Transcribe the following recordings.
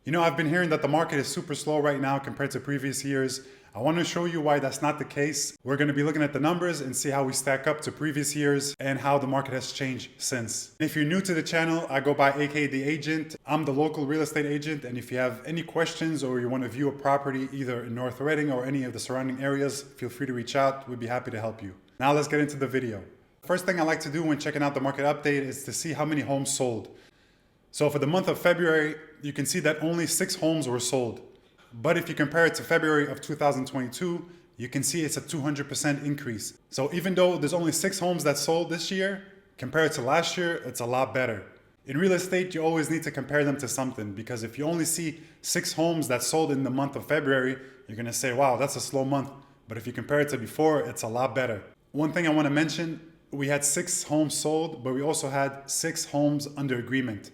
You know, I've been hearing that the market is super slow right now compared to previous years. I want to show you why that's not the case. We're going to be looking at the numbers and see how we stack up to previous years and how the market has changed since. If you're new to the channel, I go by AK The Agent. I'm the local real estate agent, and if you have any questions or you want to view a property either in North Reading or any of the surrounding areas, feel free to reach out. We'd be happy to help you. Now let's get into the video. First thing I like to do when checking out the market update is to see how many homes sold. So for the month of February, you can see that only 6 homes were sold. But if you compare it to February of 2022, you can see it's a 200% increase. So even though there's only 6 homes that sold this year, compared to last year, it's a lot better. In real estate, you always need to compare them to something, because if you only see 6 homes that sold in the month of February, you're gonna say, wow, that's a slow month. But if you compare it to before, it's a lot better. One thing I wanna mention, we had 6 homes sold, but we also had 6 homes under agreement.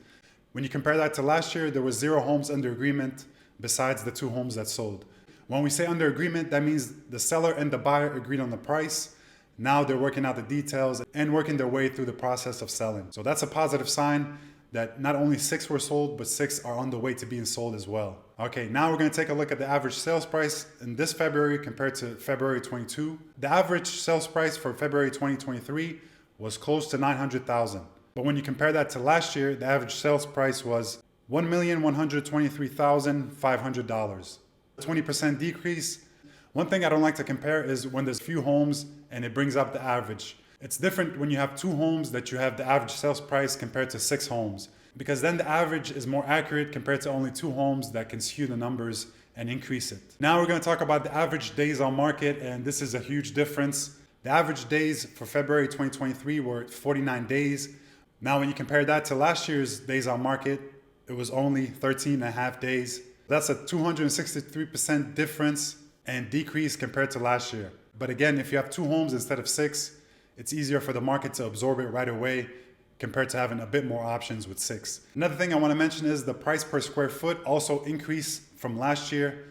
When you compare that to last year, there was 0 homes under agreement besides the 2 homes that sold. When we say under agreement, that means the seller and the buyer agreed on the price. Now they're working out the details and working their way through the process of selling. So that's a positive sign that not only 6 were sold, but 6 are on the way to being sold as well. Okay, now we're gonna take a look at the average sales price in this February compared to February 22. The average sales price for February 2023 was close to $900,000. But when you compare that to last year, the average sales price was $1,123,500. 20% decrease. One thing I don't like to compare is when there's few homes and it brings up the average. It's different when you have 2 homes that you have the average sales price compared to 6 homes, because then the average is more accurate compared to only 2 homes that can skew the numbers and increase it. Now we're going to talk about the average days on market, and this is a huge difference. The average days for February 2023 were 49 days. Now, when you compare that to last year's days on market, it was only 13.5 days. That's a 263% difference and decrease compared to last year. But again, if you have 2 homes instead of 6, it's easier for the market to absorb it right away compared to having a bit more options with 6. Another thing I want to mention is the price per square foot also increased from last year.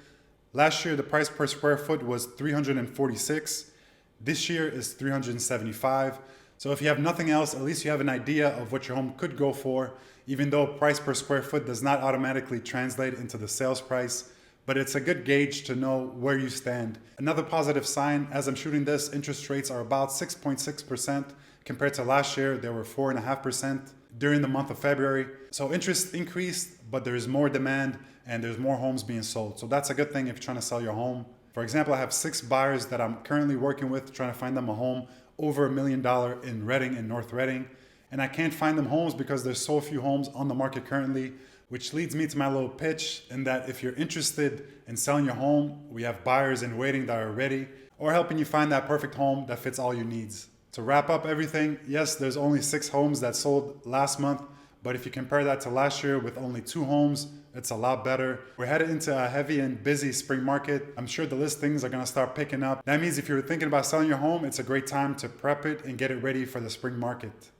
Last year, the price per square foot was $346. This year is $375. So if you have nothing else, at least you have an idea of what your home could go for, even though price per square foot does not automatically translate into the sales price, but it's a good gauge to know where you stand. Another positive sign, as I'm shooting this, interest rates are about 6.6% compared to last year. They were 4.5% during the month of February. So interest increased, but there's more demand and there's more homes being sold. So that's a good thing if you're trying to sell your home. For example, I have 6 buyers that I'm currently working with, trying to find them a home over $1 million in Reading and North Reading. And I can't find them homes because there's so few homes on the market currently, which leads me to my little pitch in that if you're interested in selling your home, we have buyers in waiting that are ready, or helping you find that perfect home that fits all your needs. To wrap up everything, yes, there's only 6 homes that sold last month, but if you compare that to last year with only 2 homes, it's a lot better. We're headed into a heavy and busy spring market. I'm sure the listings are gonna start picking up. That means if you're thinking about selling your home, it's a great time to prep it and get it ready for the spring market.